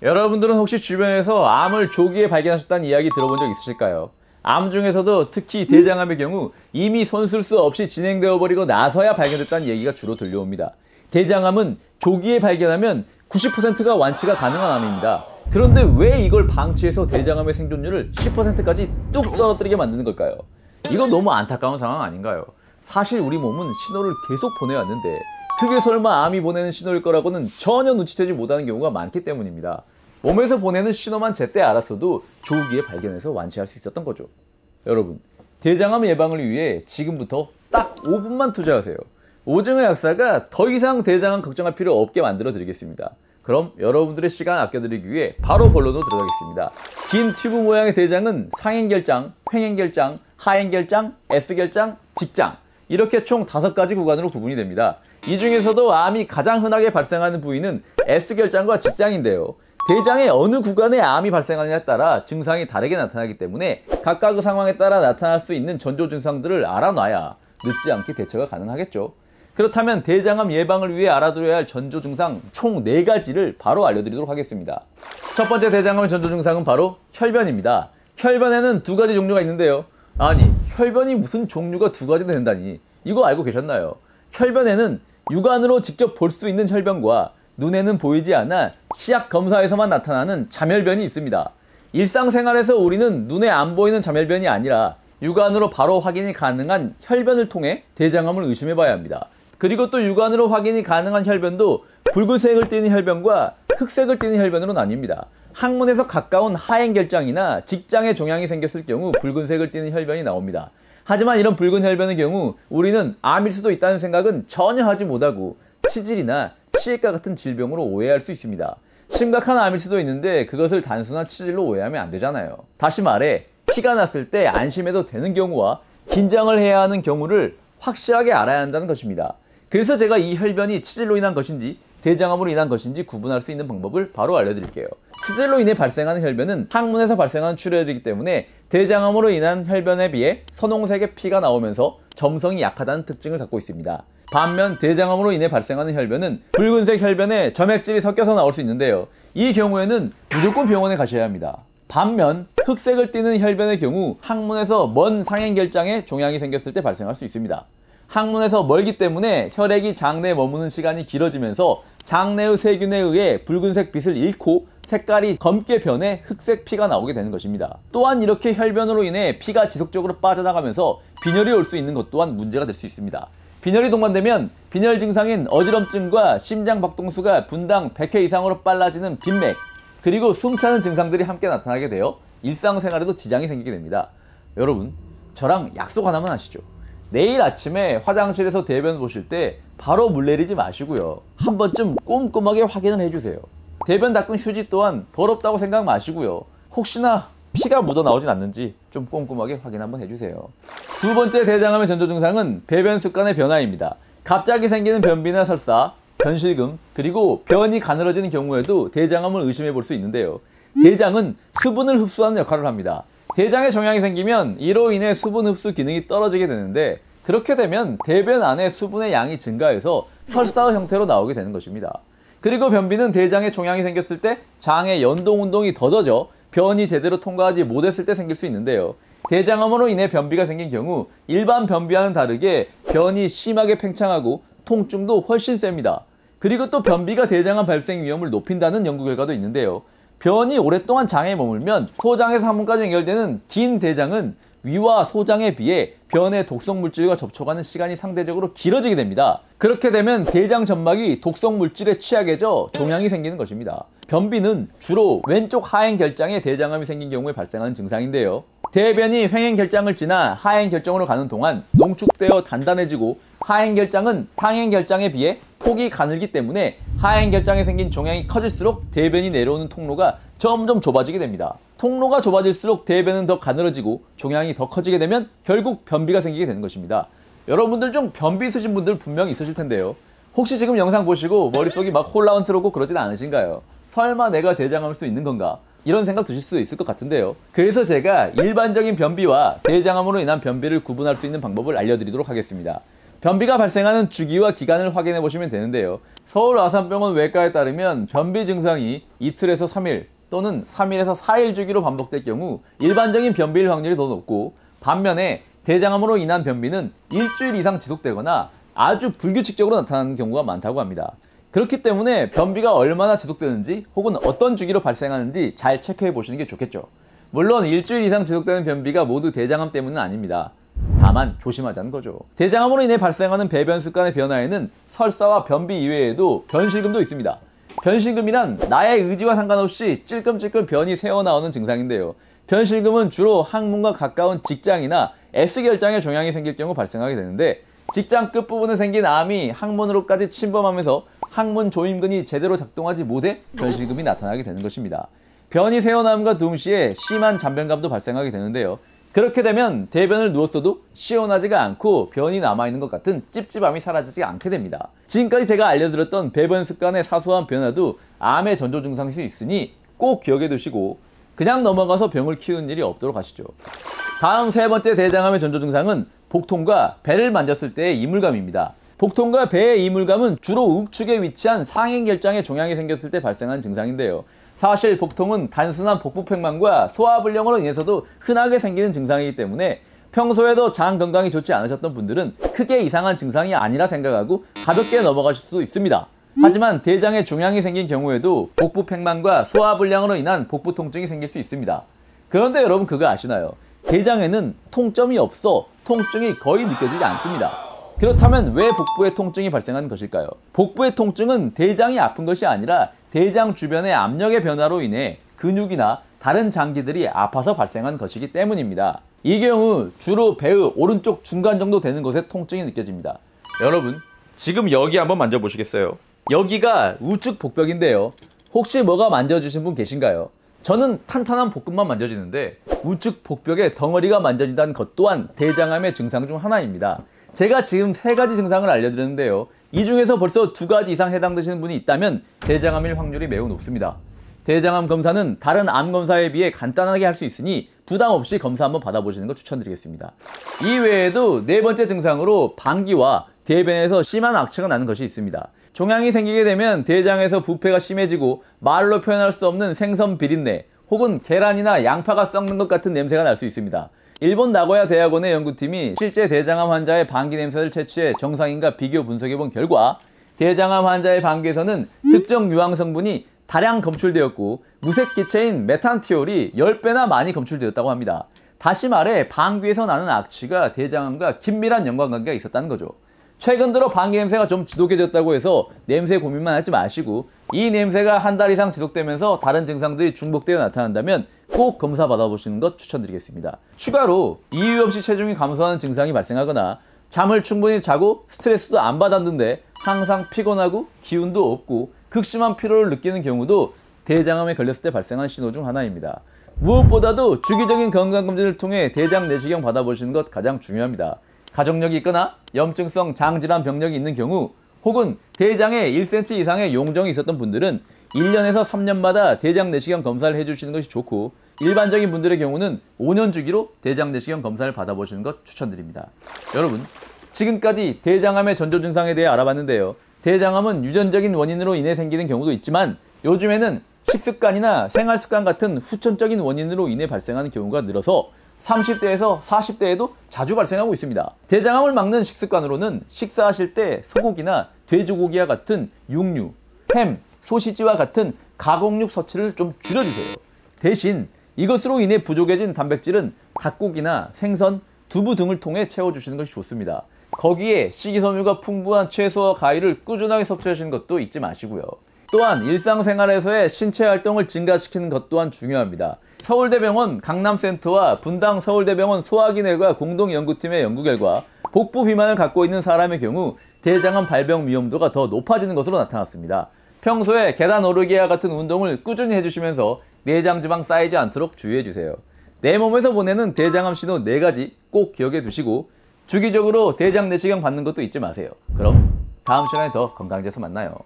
여러분들은 혹시 주변에서 암을 조기에 발견하셨다는 이야기 들어본 적 있으실까요? 암 중에서도 특히 대장암의 경우 이미 손쓸 수 없이 진행되어 버리고 나서야 발견됐다는 얘기가 주로 들려옵니다. 대장암은 조기에 발견하면 90%가 완치가 가능한 암입니다. 그런데 왜 이걸 방치해서 대장암의 생존율을 10%까지 뚝 떨어뜨리게 만드는 걸까요? 이거 너무 안타까운 상황 아닌가요? 사실 우리 몸은 신호를 계속 보내왔는데 그게 설마 암이 보내는 신호일 거라고는 전혀 눈치채지 못하는 경우가 많기 때문입니다. 몸에서 보내는 신호만 제때 알았어도 조기에 발견해서 완치할 수 있었던 거죠. 여러분, 대장암 예방을 위해 지금부터 딱 5분만 투자하세요. 오징어 약사가 더 이상 대장암 걱정할 필요 없게 만들어 드리겠습니다. 그럼 여러분들의 시간 아껴드리기 위해 바로 본론으로 들어가겠습니다. 긴 튜브 모양의 대장은 상행결장, 횡행결장, 하행결장, S결장, 직장 이렇게 총 5가지 구간으로 구분이 됩니다. 이 중에서도 암이 가장 흔하게 발생하는 부위는 S결장과 직장인데요. 대장의 어느 구간에 암이 발생하느냐에 따라 증상이 다르게 나타나기 때문에 각각의 상황에 따라 나타날 수 있는 전조 증상들을 알아놔야 늦지 않게 대처가 가능하겠죠. 그렇다면 대장암 예방을 위해 알아두어야 할 전조 증상 총 4가지를 바로 알려드리도록 하겠습니다. 첫 번째 대장암의 전조 증상은 바로 혈변입니다. 혈변에는 2가지 종류가 있는데요. 아니, 혈변이 무슨 종류가 2가지나 된다니. 이거 알고 계셨나요? 혈변에는 육안으로 직접 볼 수 있는 혈변과 눈에는 보이지 않아 시약 검사에서만 나타나는 자멸변이 있습니다. 일상생활에서 우리는 눈에 안 보이는 자멸변이 아니라 육안으로 바로 확인이 가능한 혈변을 통해 대장암을 의심해봐야 합니다. 그리고 또 육안으로 확인이 가능한 혈변도 붉은색을 띠는 혈변과 흑색을 띠는 혈변으로 나뉩니다. 항문에서 가까운 하행결장이나 직장에 종양이 생겼을 경우 붉은색을 띠는 혈변이 나옵니다. 하지만 이런 붉은 혈변의 경우 우리는 암일 수도 있다는 생각은 전혀 하지 못하고 치질이나 치액과 같은 질병으로 오해할 수 있습니다. 심각한 암일 수도 있는데 그것을 단순한 치질로 오해하면 안 되잖아요. 다시 말해 피가 났을 때 안심해도 되는 경우와 긴장을 해야 하는 경우를 확실하게 알아야 한다는 것입니다. 그래서 제가 이 혈변이 치질로 인한 것인지 대장암으로 인한 것인지 구분할 수 있는 방법을 바로 알려드릴게요. 치질로 인해 발생하는 혈변은 항문에서 발생하는 출혈이기 때문에 대장암으로 인한 혈변에 비해 선홍색의 피가 나오면서 점성이 약하다는 특징을 갖고 있습니다. 반면 대장암으로 인해 발생하는 혈변은 붉은색 혈변에 점액질이 섞여서 나올 수 있는데요. 이 경우에는 무조건 병원에 가셔야 합니다. 반면 흑색을 띠는 혈변의 경우 항문에서 먼 상행결장에 종양이 생겼을 때 발생할 수 있습니다. 항문에서 멀기 때문에 혈액이 장내에 머무는 시간이 길어지면서 장내의 세균에 의해 붉은색 빛을 잃고 색깔이 검게 변해 흑색 피가 나오게 되는 것입니다. 또한 이렇게 혈변으로 인해 피가 지속적으로 빠져나가면서 빈혈이 올 수 있는 것 또한 문제가 될 수 있습니다. 빈혈이 동반되면 빈혈 증상인 어지럼증과 심장 박동수가 분당 100회 이상으로 빨라지는 빈맥, 그리고 숨차는 증상들이 함께 나타나게 되어 일상생활에도 지장이 생기게 됩니다. 여러분, 저랑 약속 하나만 하시죠. 내일 아침에 화장실에서 대변 보실 때 바로 물 내리지 마시고요. 한 번쯤 꼼꼼하게 확인을 해주세요. 대변 닦은 휴지 또한 더럽다고 생각 마시고요. 혹시나 피가 묻어나오진 않는지 좀 꼼꼼하게 확인 한번 해주세요. 두 번째 대장암의 전조 증상은 배변 습관의 변화입니다. 갑자기 생기는 변비나 설사, 변실금, 그리고 변이 가늘어지는 경우에도 대장암을 의심해 볼 수 있는데요. 대장은 수분을 흡수하는 역할을 합니다. 대장에 종양이 생기면 이로 인해 수분 흡수 기능이 떨어지게 되는데 그렇게 되면 대변 안에 수분의 양이 증가해서 설사의 형태로 나오게 되는 것입니다. 그리고 변비는 대장에 종양이 생겼을 때 장의 연동 운동이 더뎌져 변이 제대로 통과하지 못했을 때 생길 수 있는데요. 대장암으로 인해 변비가 생긴 경우 일반 변비와는 다르게 변이 심하게 팽창하고 통증도 훨씬 셉니다. 그리고 또 변비가 대장암 발생 위험을 높인다는 연구 결과도 있는데요. 변이 오랫동안 장에 머물면 소장에서 항문까지 연결되는 긴 대장은 위와 소장에 비해 변의 독성 물질과 접촉하는 시간이 상대적으로 길어지게 됩니다. 그렇게 되면 대장 점막이 독성 물질에 취약해져 종양이 생기는 것입니다. 변비는 주로 왼쪽 하행결장에 대장암이 생긴 경우에 발생하는 증상인데요. 대변이 횡행결장을 지나 하행결장으로 가는 동안 농축되어 단단해지고 하행결장은 상행결장에 비해 폭이 가늘기 때문에 하행결장에 생긴 종양이 커질수록 대변이 내려오는 통로가 점점 좁아지게 됩니다. 통로가 좁아질수록 대변은 더 가늘어지고 종양이 더 커지게 되면 결국 변비가 생기게 되는 것입니다. 여러분들 중 변비 있으신 분들 분명히 있으실 텐데요. 혹시 지금 영상 보시고 머릿속이 막 혼란스럽고 그러진 않으신가요? 설마 내가 대장암일 수 있는 건가? 이런 생각 드실 수 있을 것 같은데요. 그래서 제가 일반적인 변비와 대장암으로 인한 변비를 구분할 수 있는 방법을 알려드리도록 하겠습니다. 변비가 발생하는 주기와 기간을 확인해 보시면 되는데요. 서울 아산병원 외과에 따르면 변비 증상이 이틀에서 3일 또는 3일에서 4일 주기로 반복될 경우 일반적인 변비일 확률이 더 높고, 반면에 대장암으로 인한 변비는 일주일 이상 지속되거나 아주 불규칙적으로 나타나는 경우가 많다고 합니다. 그렇기 때문에 변비가 얼마나 지속되는지 혹은 어떤 주기로 발생하는지 잘 체크해 보시는 게 좋겠죠. 물론 일주일 이상 지속되는 변비가 모두 대장암 때문은 아닙니다. 다만 조심하자는 거죠. 대장암으로 인해 발생하는 배변 습관의 변화에는 설사와 변비 이외에도 변실금도 있습니다. 변실금이란 나의 의지와 상관없이 찔끔찔끔 변이 새어나오는 증상인데요. 변실금은 주로 항문과 가까운 직장이나 S결장에 종양이 생길 경우 발생하게 되는데, 직장 끝부분에 생긴 암이 항문으로까지 침범하면서 항문 조임근이 제대로 작동하지 못해 변실금이 나타나게 되는 것입니다. 변이 새어나옴과 동시에 심한 잔변감도 발생하게 되는데요. 그렇게 되면 대변을 누웠어도 시원하지가 않고 변이 남아있는 것 같은 찝찝함이 사라지지 않게 됩니다. 지금까지 제가 알려드렸던 배변 습관의 사소한 변화도 암의 전조 증상일 수 있으니 꼭 기억해 두시고 그냥 넘어가서 병을 키우는 일이 없도록 하시죠. 다음 세 번째 대장암의 전조 증상은 복통과 배를 만졌을 때의 이물감입니다. 복통과 배의 이물감은 주로 우측에 위치한 상행결장에 종양이 생겼을 때 발생하는 증상인데요. 사실 복통은 단순한 복부팽만과 소화불량으로 인해서도 흔하게 생기는 증상이기 때문에 평소에도 장 건강이 좋지 않으셨던 분들은 크게 이상한 증상이 아니라 생각하고 가볍게 넘어가실 수도 있습니다. 하지만 대장에 종양이 생긴 경우에도 복부팽만과 소화불량으로 인한 복부 통증이 생길 수 있습니다. 그런데 여러분 그거 아시나요? 대장에는 통점이 없어 통증이 거의 느껴지지 않습니다. 그렇다면 왜 복부에 통증이 발생하는 것일까요? 복부의 통증은 대장이 아픈 것이 아니라 대장 주변의 압력의 변화로 인해 근육이나 다른 장기들이 아파서 발생한 것이기 때문입니다. 이 경우 주로 배의 오른쪽 중간 정도 되는 곳에 통증이 느껴집니다. 여러분 지금 여기 한번 만져보시겠어요? 여기가 우측 복벽인데요. 혹시 뭐가 만져주신 분 계신가요? 저는 탄탄한 복근만 만져지는데 우측 복벽에 덩어리가 만져진다는 것 또한 대장암의 증상 중 하나입니다. 제가 지금 3가지 증상을 알려드렸는데요. 이 중에서 벌써 2가지 이상 해당되시는 분이 있다면 대장암일 확률이 매우 높습니다. 대장암 검사는 다른 암 검사에 비해 간단하게 할 수 있으니 부담 없이 검사 한번 받아보시는 거 추천드리겠습니다. 이 외에도 4번째 증상으로 방귀와 대변에서 심한 악취가 나는 것이 있습니다. 종양이 생기게 되면 대장에서 부패가 심해지고 말로 표현할 수 없는 생선 비린내 혹은 계란이나 양파가 썩는 것 같은 냄새가 날 수 있습니다. 일본 나고야 대학원의 연구팀이 실제 대장암 환자의 방귀 냄새를 채취해 정상인과 비교 분석해본 결과 대장암 환자의 방귀에서는 특정 유황 성분이 다량 검출되었고 무색 기체인 메탄티올이 10배나 많이 검출되었다고 합니다. 다시 말해 방귀에서 나는 악취가 대장암과 긴밀한 연관관계가 있었다는 거죠. 최근 들어 방귀 냄새가 좀 지독해졌다고 해서 냄새 고민만 하지 마시고 이 냄새가 한 달 이상 지속되면서 다른 증상들이 중복되어 나타난다면 꼭 검사 받아보시는 것 추천드리겠습니다. 추가로 이유 없이 체중이 감소하는 증상이 발생하거나 잠을 충분히 자고 스트레스도 안 받았는데 항상 피곤하고 기운도 없고 극심한 피로를 느끼는 경우도 대장암에 걸렸을 때 발생한 신호 중 하나입니다. 무엇보다도 주기적인 건강검진을 통해 대장 내시경 받아보시는 것 가장 중요합니다. 가족력이 있거나 염증성 장질환 병력이 있는 경우 혹은 대장에 1cm 이상의 용종이 있었던 분들은 1년에서 3년마다 대장 내시경 검사를 해주시는 것이 좋고, 일반적인 분들의 경우는 5년 주기로 대장 내시경 검사를 받아보시는 것 추천드립니다. 여러분 지금까지 대장암의 전조 증상에 대해 알아봤는데요. 대장암은 유전적인 원인으로 인해 생기는 경우도 있지만 요즘에는 식습관이나 생활습관 같은 후천적인 원인으로 인해 발생하는 경우가 늘어서 30대에서 40대에도 자주 발생하고 있습니다. 대장암을 막는 식습관으로는 식사하실 때 소고기나 돼지고기와 같은 육류, 햄, 소시지와 같은 가공육 섭취를 좀 줄여주세요. 대신 이것으로 인해 부족해진 단백질은 닭고기나 생선, 두부 등을 통해 채워주시는 것이 좋습니다. 거기에 식이섬유가 풍부한 채소와 과일을 꾸준하게 섭취하시는 것도 잊지 마시고요. 또한 일상생활에서의 신체 활동을 증가시키는 것 또한 중요합니다. 서울대병원 강남센터와 분당 서울대병원 소화기내과 공동연구팀의 연구 결과 복부 비만을 갖고 있는 사람의 경우 대장암 발병 위험도가 더 높아지는 것으로 나타났습니다. 평소에 계단 오르기와 같은 운동을 꾸준히 해주시면서 내장지방 쌓이지 않도록 주의해주세요. 내 몸에서 보내는 대장암 신호 4가지 꼭 기억해 두시고 주기적으로 대장 내시경 받는 것도 잊지 마세요. 그럼 다음 시간에 더 건강해져서 만나요.